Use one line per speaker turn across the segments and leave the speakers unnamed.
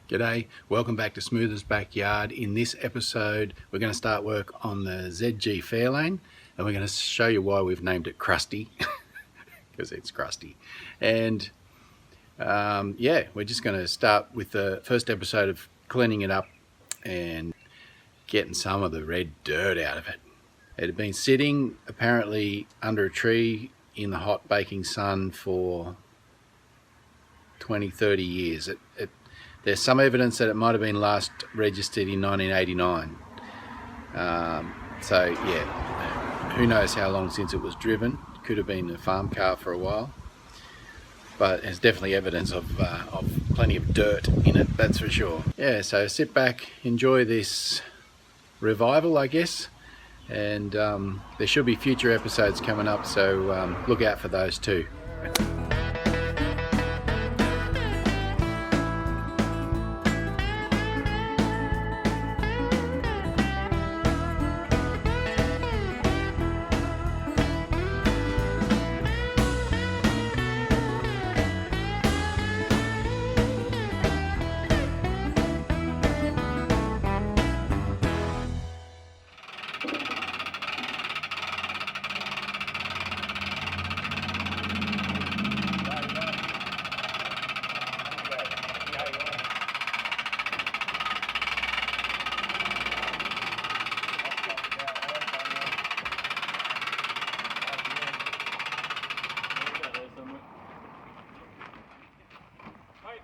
G'day, welcome back to Smoothers Backyard. In this episode we're going to start work on the Zed Gee Fairlane, and we're going to show you why we've named it Crusty because it's crusty. And yeah, we're just going to start with the first episode of cleaning it up and getting some of the red dirt out of it. It had been sitting apparently under a tree in the hot baking sun for 20-30 years. There's some evidence that it might have been last registered in 1989. So yeah, who knows how long since it was driven. It could have been a farm car for a while, but there's definitely evidence of plenty of dirt in it, that's for sure. Yeah, so sit back, enjoy this revival, I guess, and there should be future episodes coming up, so look out for those too.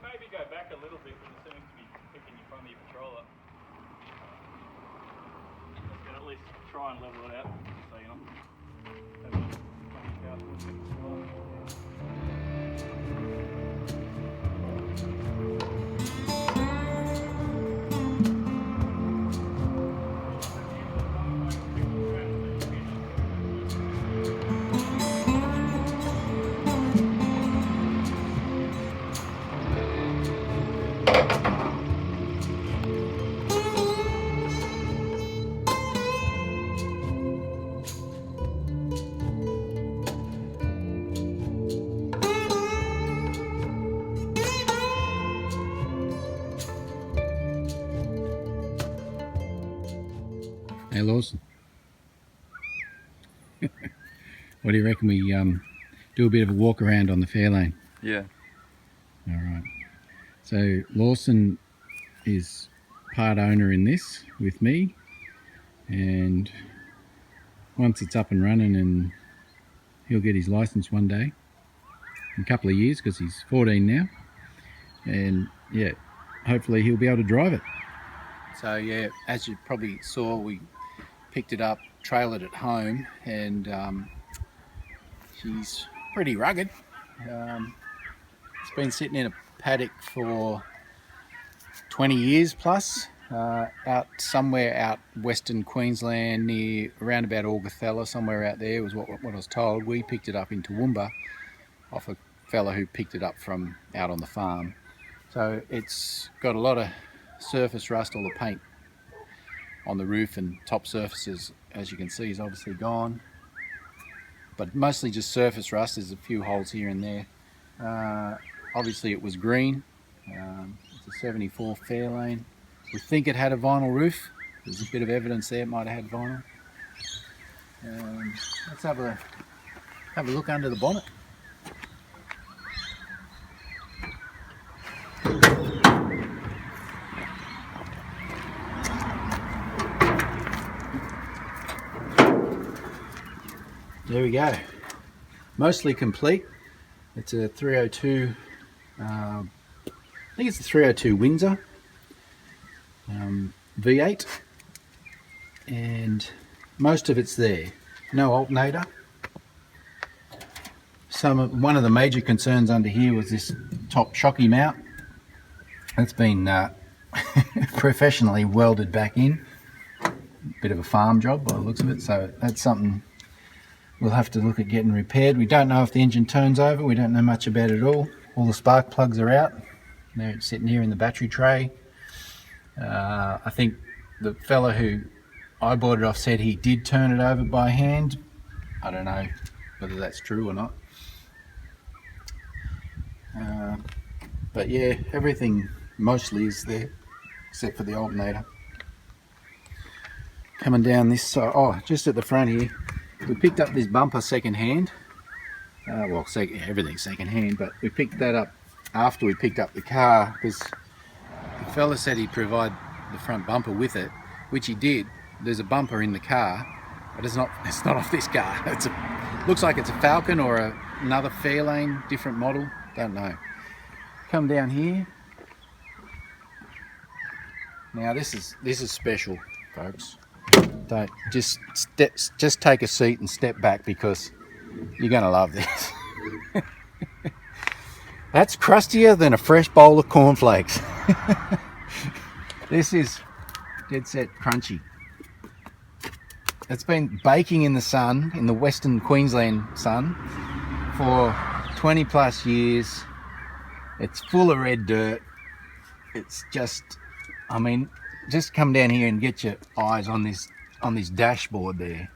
Maybe go back a little bit, but it seems to be picking you from your controller. Let's at least try and level it out, so you know.
Hey Lawson, what do you reckon we do a bit of a walk around on the Fairlane?
Yeah.
Alright, so Lawson is part owner in this with me, and once it's up and running, and he'll get his license one day in a couple of years because he's 14 now, and yeah, hopefully he'll be able to drive it. So yeah, as you probably saw, we picked it up, trailered it home, and she's pretty rugged. It's been sitting in a paddock for 20 years plus, out somewhere out western Queensland, near around about Augathella, somewhere out there was what I was told. We picked it up in Toowoomba off a fella who picked it up from out on the farm. So it's got a lot of surface rust. All the paint on the roof and top surfaces, as you can see, is obviously gone, but mostly just surface rust. There's a few holes here and there. Obviously it was green. It's a 74 Fairlane. We think it had a vinyl roof. There's a bit of evidence there it might have had vinyl. Let's have a look under the bonnet. There we go, mostly complete. It's a 302, I think it's a 302 Windsor V8, and most of it's there. No alternator. One of the major concerns under here was this top shocky mount. It's been professionally welded back in. Bit of a farm job by the looks of it, so that's something we'll have to look at getting repaired. We don't know if the engine turns over. We don't know much about it at all. All the spark plugs are out. They're sitting here in the battery tray. I think the fella who I bought it off said he did turn it over by hand. I don't know whether that's true or not. But yeah, everything mostly is there, except for the alternator. Coming down this side, oh, just at the front here, we picked up this bumper second hand. Well, everything's second hand, but we picked that up after we picked up the car because the fella said he'd provide the front bumper with it, which he did. There's a bumper in the car, but it's not off this car. Looks like it's a Falcon or another Fairlane, different model, don't know. Come down here. Now this is special, folks. Don't just take a seat and step back because you're gonna love this. That's crustier than a fresh bowl of cornflakes. This is dead set crunchy. It's been baking in the sun, in the Western Queensland sun, for 20 plus years. It's full of red dirt. It's just, I mean, just come down here and get your eyes on this dashboard there.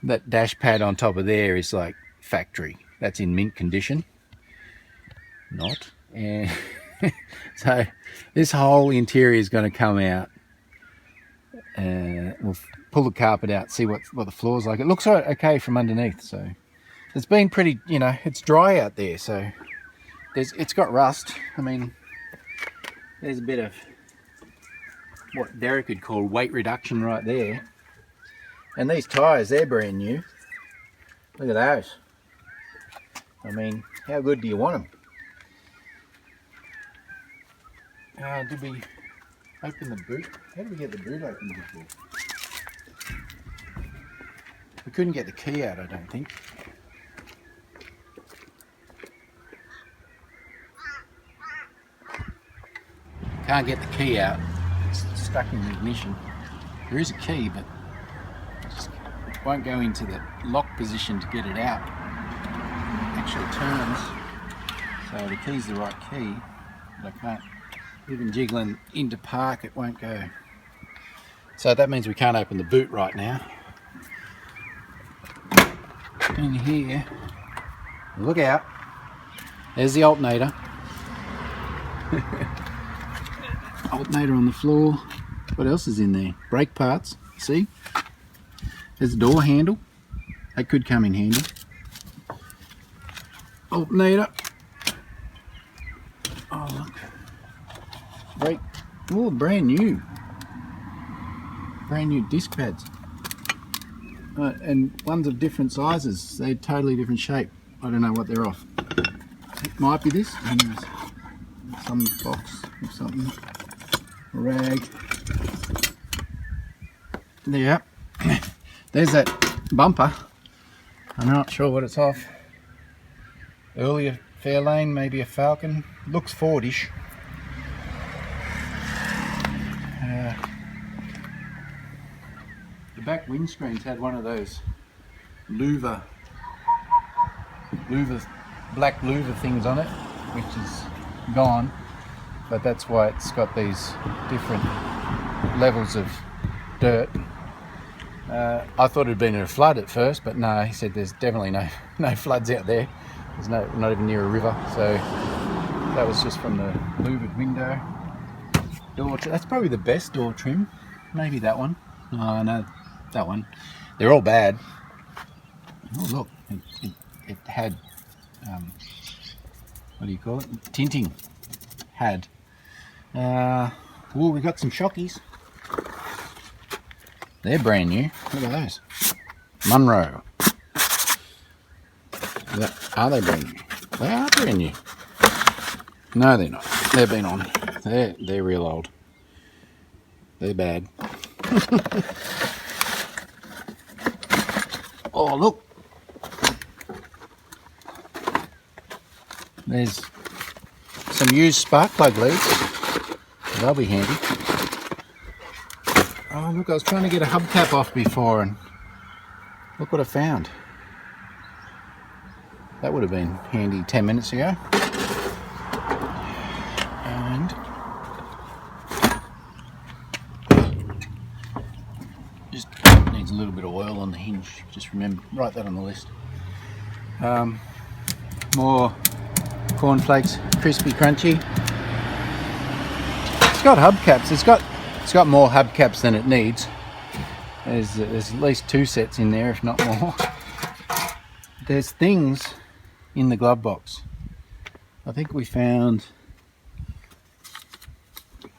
That dash pad on top of there is like factory. That's in mint condition. Not. And so this whole interior is going to come out. We'll pull the carpet out, see what the floor's like. It looks okay from underneath. So it's been pretty, it's dry out there. So it's got rust. I mean, there's a bit of what Derek could call weight reduction right there. And these tyres, they're brand new. Look at those. I mean, how good do you want them? Did we open the boot? How did we get the boot open before? We couldn't get the key out, I don't think. Can't get the key out. It's stuck in the ignition. There is a key, but it just won't go into the lock position to get it out. It actually turns. So the key's the right key, but I can't. Even jiggling into park, it won't go. So that means we can't open the boot right now. In here, look out. There's the alternator. Alternator on the floor. What else is in there? Brake parts. See? There's a door handle. That could come in handy. Alternator. Oh, look. Brake. Oh, brand new disc pads, and ones of different sizes. They're totally different shape. I don't know what they're off. It might be this. Some box or something. A rag. There. There's that bumper. I'm not sure what it's off. Earlier Fairlane, maybe a Falcon. Looks Fordish. The back windscreens had one of those black louver things on it, which is gone, but that's why it's got these different levels of dirt. I thought it had been in a flood at first, but no, he said there's definitely no floods out there. There's not even near a river, so that was just from the louvered window. That's probably the best door trim. Maybe that one. Oh no, that one. They're all bad. Oh look, it had what do you call it? Tinting. Had. Oh, we got some shockies. They're brand new. Look at those. Munro. Are they brand new? They are brand new. No, they're not. They've been on. They're real old. They're bad. Oh, look. There's some used spark plug leads. They'll be handy. Oh, look, I was trying to get a hubcap off before and look what I found. That would have been handy 10 minutes ago. And just needs a little bit of oil on the hinge. Just remember, write that on the list. More cornflakes, crispy, crunchy. It's got hubcaps. It's got more hubcaps than it needs. There's at least 2 sets in there, if not more. There's things in the glove box. I think we found,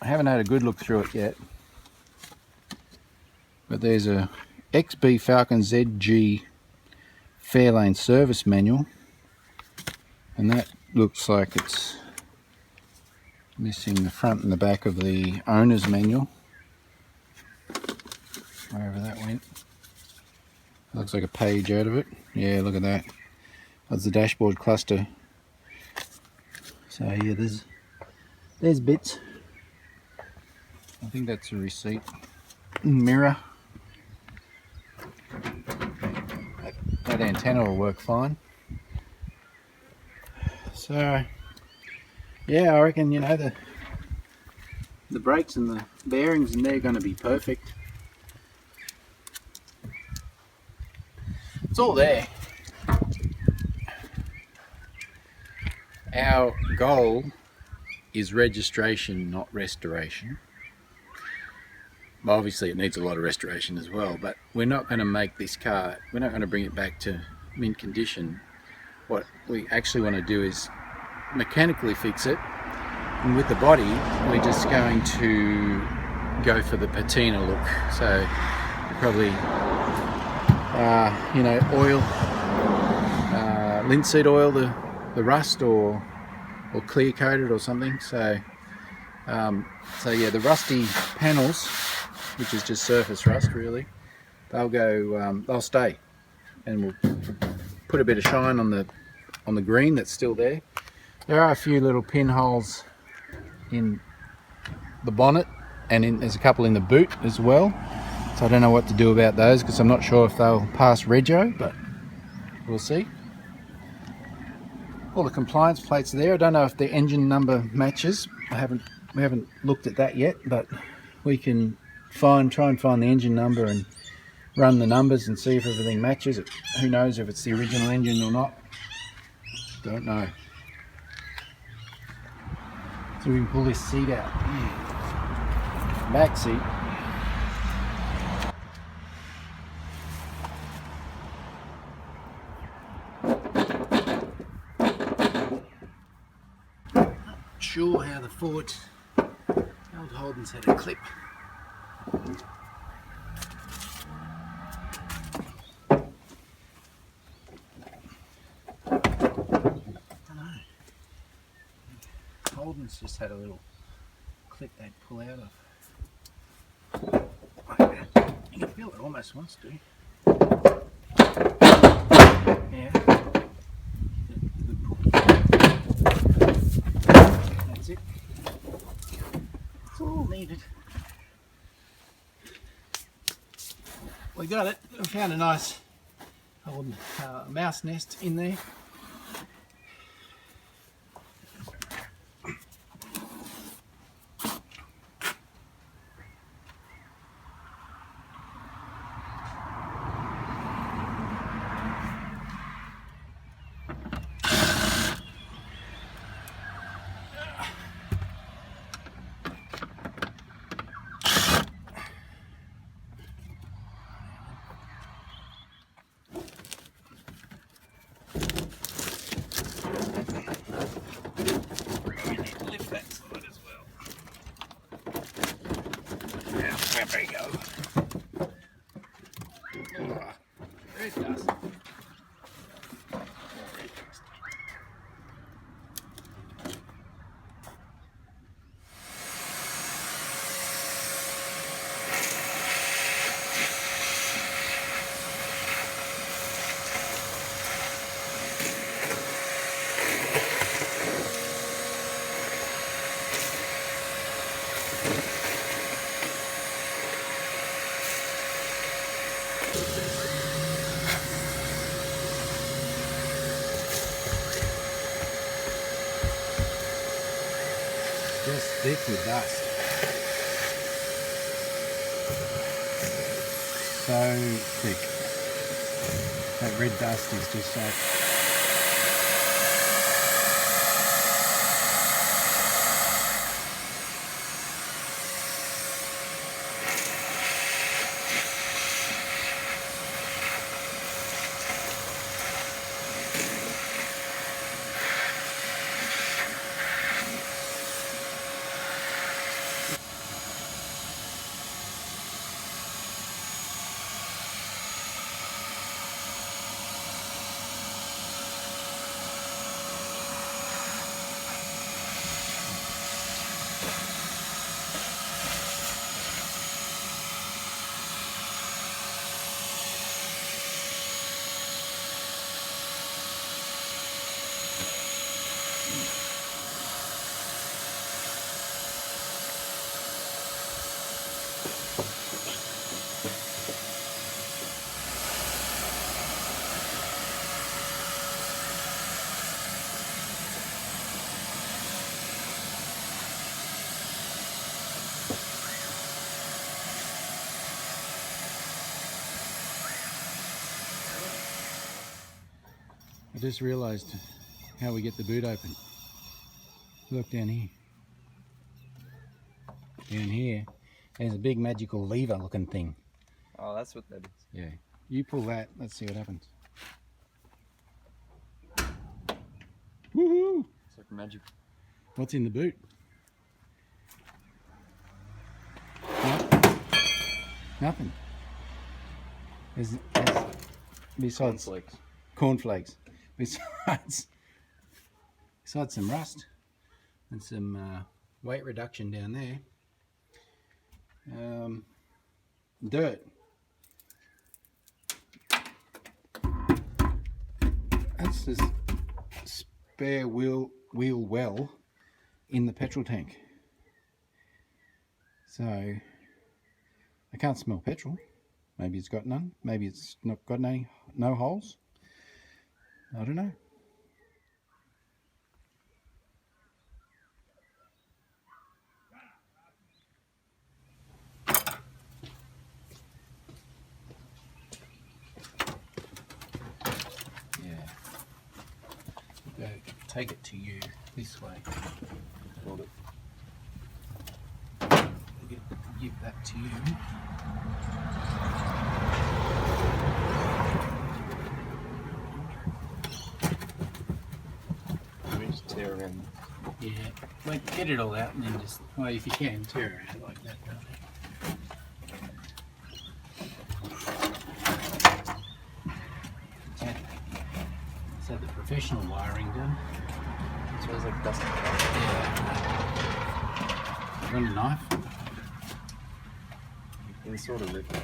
I haven't had a good look through it yet, but there's a XB Falcon Zed Gee Fairlane service manual, and that looks like it's missing the front and the back of the owner's manual, wherever that went. Looks like a page out of it. Yeah, look at that. That's the dashboard cluster. So yeah, there's bits. I think that's a receipt. Mirror. That antenna will work fine. So yeah, I reckon, you know, the brakes and the bearings and they're going to be perfect. It's all there. Our goal is registration, not restoration. Well, obviously it needs a lot of restoration as well, but we're not going to make this car, we're not going to bring it back to mint condition. What we actually want to do is mechanically fix it, and with the body we're just going to go for the patina look. So probably you know, oil, linseed oil, the rust, or clear coated or something. So so yeah, the rusty panels, which is just surface rust really, they'll go, they'll stay, and we'll put a bit of shine on the green that's still there. There are a few little pinholes in the bonnet, and there's a couple in the boot as well. So I don't know what to do about those, because I'm not sure if they'll pass Rego, but we'll see. All the compliance plates are there. I don't know if the engine number matches. We haven't looked at that yet, but we can try and find the engine number and run the numbers and see if everything matches. Who knows if it's the original engine or not. Don't know. So we can pull this seat out. Back seat. Sure how the Ford old Holden's had a clip. Holden's just had a little clip they'd pull out of. Like that. You can feel it almost wants to. Yeah. Good pull. That's it. That's all needed. We got it. We found a nice Holden mouse nest in there. There you go. There it does. Just thick with dust. So thick. That red dust is just like... I just realised how we get the boot open. Look down here. Down here, there's a big magical lever looking thing.
Oh, that's what that is.
Yeah. You pull that, let's see what happens. Woohoo!
It's like magic.
What's in the boot? Nothing. There's besides
Cornflakes.
Cornflakes. Besides some rust and some weight reduction down there. Dirt. That's this spare wheel well in the petrol tank. So I can't smell petrol. Maybe it's got none. Maybe it's not got no holes. I don't know. Yeah. Go take it to you this way.
Hold it.
Give that to you.
Let me just tear around.
Yeah, like get it all out and then just, well, if you can, tear it out like that. Let's have the professional wiring done.
It smells like dust.
Yeah. Run a knife.
You can sort of rip it.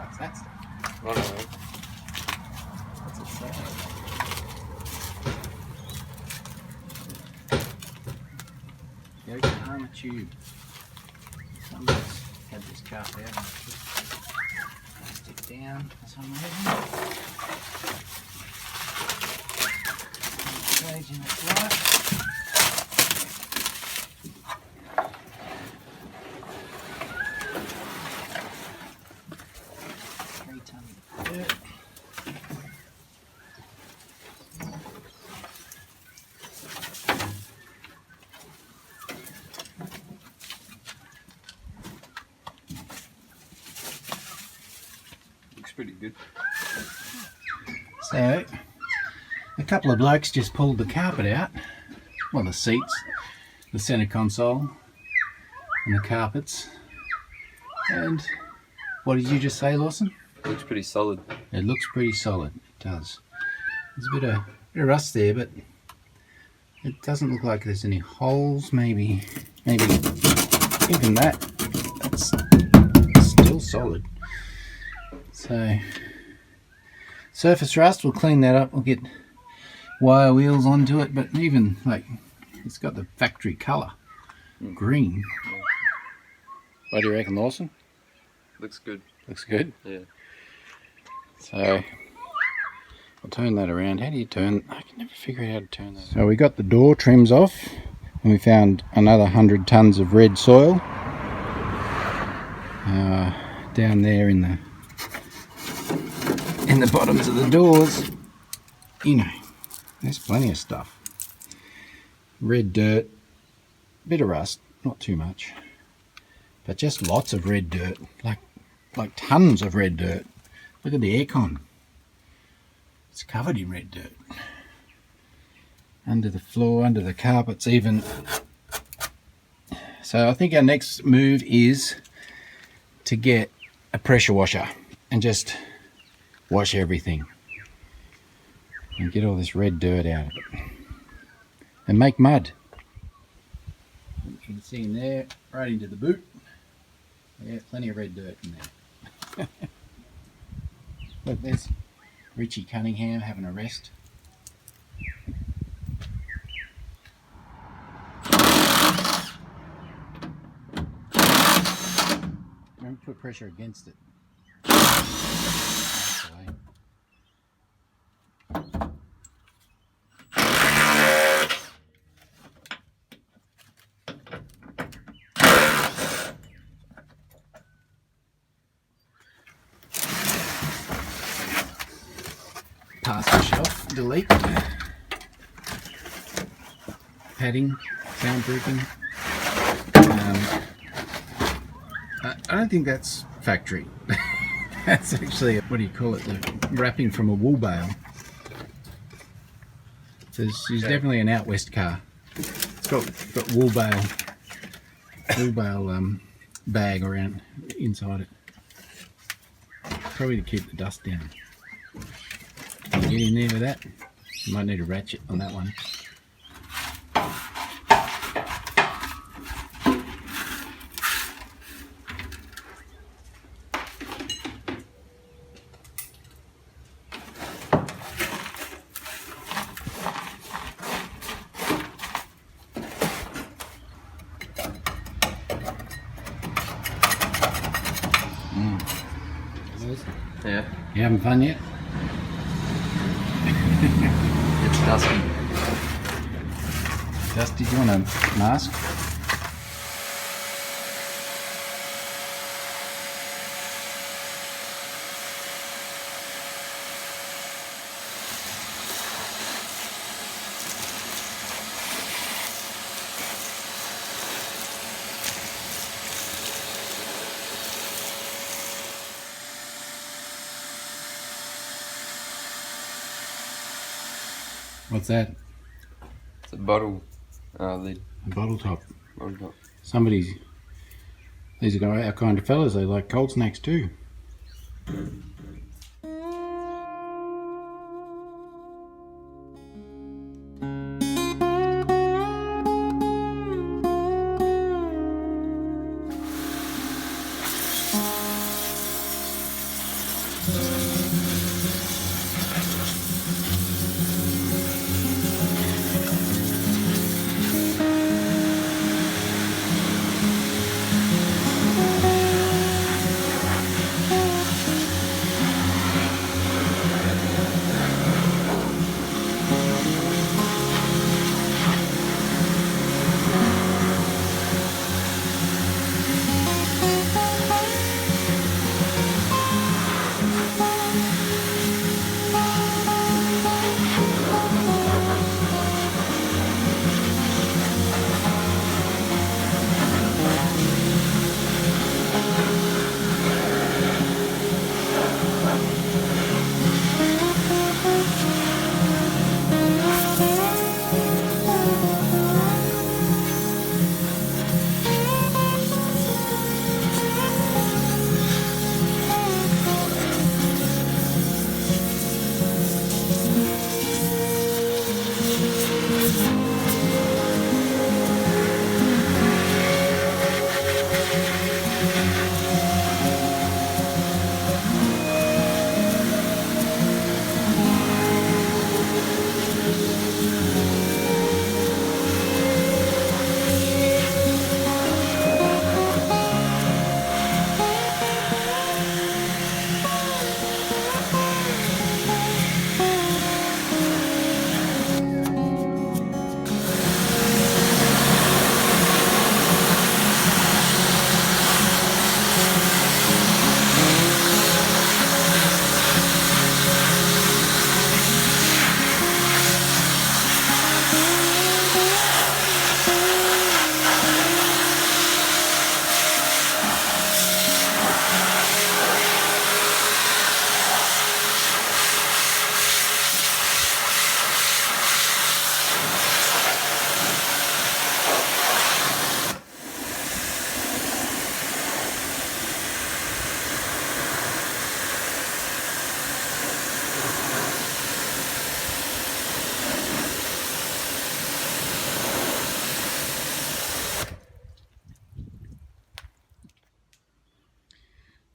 What's that stuff?
I don't know. What's it say?
Yokohama tube. Somebody's had this carpet out and stick down for some reason. Page in its life. 3 tons of dirt.
Looks pretty good.
So, a couple of blokes just pulled the carpet out. Well, the seats, the centre console, and the carpets. And what did you just say, Lawson?
Looks pretty solid.
It looks pretty solid. It does. There's a bit of rust there, but it doesn't look like there's any holes. Maybe even that's still solid. So surface rust, we'll clean that up. We'll get wire wheels onto it, but even like it's got the factory colour, green. What do you reckon, Lawson?
Looks good.
Looks good.
Yeah.
So I'll turn that around. How do you turn? I can never figure out how to turn that. So we got the door trims off, and we found another 100 tons of red soil down there in the bottoms of the doors. You know, there's plenty of stuff. Red dirt, bit of rust, not too much. but just lots of red dirt, like tons of red dirt. Look at the aircon. It's covered in red dirt. Under the floor, under the carpets even. So I think our next move is to get a pressure washer and just wash everything and get all this red dirt out of it and make mud. You can see in there, right into the boot. Yeah, plenty of red dirt in there. Look, there's Richie Cunningham having a rest. Don't put pressure against it. Okay. Pass the shelf, delete. Padding, soundproofing. I don't think that's factory. That's actually, what do you call it, the wrapping from a wool bale. So she's definitely an out west car. It's got wool bale bag around inside it. Probably to keep the dust down. Can you get in there with that? You might need a ratchet on that one.
Yeah.
You having fun yet?
It's dusty.
Dusty, do you want a mask? What's that?
It's a bottle lid.
A bottle top.
Bottle top.
These are our kind of fellas, they like cold snacks too.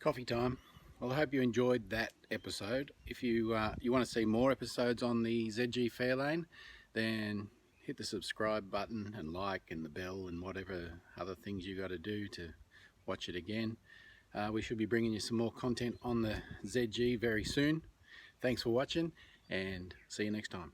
Coffee time. Well, I hope you enjoyed that episode. If you want to see more episodes on the Zed Gee Fairlane, then hit the subscribe button and like and the bell and whatever other things you got to do to watch it again. We should be bringing you some more content on the Zed Gee very soon. Thanks for watching and see you next time.